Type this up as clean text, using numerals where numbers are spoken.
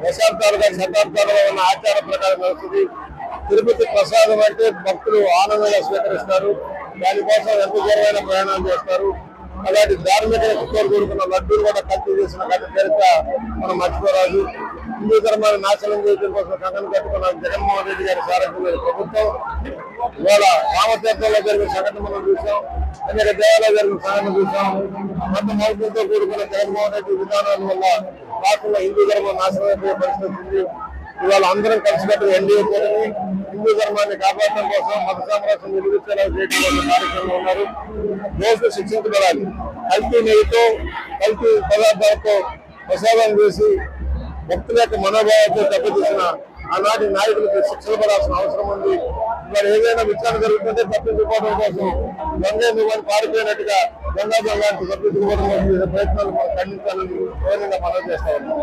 దశాబ్దాలుగా శతాబ్దాలుగా ఉన్న ఆచార ప్రకారం నడుస్తుంది. తిరుపతి ప్రసాదం అంటే భక్తులు ఆనందంగా స్వీకరిస్తారు. దానికోసం ఎంత దూరమైన ప్రయాణం చేస్తారు. అలాంటి ధార్మిక కోరుకున్న లడ్డూలు కూడా కల్తీ చేసిన చరిత్ర మనం మర్చిపోరాదు. హిందూ ధర్మాన్ని నాశనం చేయడం కోసం కంకణం కట్టుకున్న జగన్మోహన్ రెడ్డి గారి సారథ్యంలోని ప్రభుత్వం ఇవాళ రామతీర్థంలో జరిగిన సంఘటన మనం చూసాం. అనేక దేవాలయాలు జరిగిన సంఘటన చూసాం. మత మౌలికంతో కూడుకున్న జగన్మోహన్ రెడ్డి విధానాల వల్ల రాష్ట్రంలో హిందూ ధర్మం నాశనం అయిపోయే పరిస్థితి ఉంది. ఇవాళ అందరం కలిసికట్టుగా ఎన్డీఏ కూటమి హిందూ ధర్మాన్ని కాపాడటం కోసం మత సామరస్యం నిలుగుచ్చేలా చేయడం కోసం కార్యక్రమంలో ఉన్నారు. దోషులు శిక్షించబడాలి. కల్తీ నెయ్యితో కల్తీ పదార్థాలతో ప్రసాదం చేసి భక్తుల యొక్క మనోభావాలతో దెబ్బతీసిన ఆనాటి నాయకులకు శిక్షలు పడాల్సిన అవసరం ఉంది. మరి ఏదైనా విచారణ జరుగుతుంటే తప్పించుకోవడం కోసం గంగా నువ్వు పారిపోయినట్టుగా గంగా తప్పించుకోవడం కోసం ప్రయత్నాలు మనం ఖండించాలని గౌరవంగా మనం చేస్తా ఉన్నాం.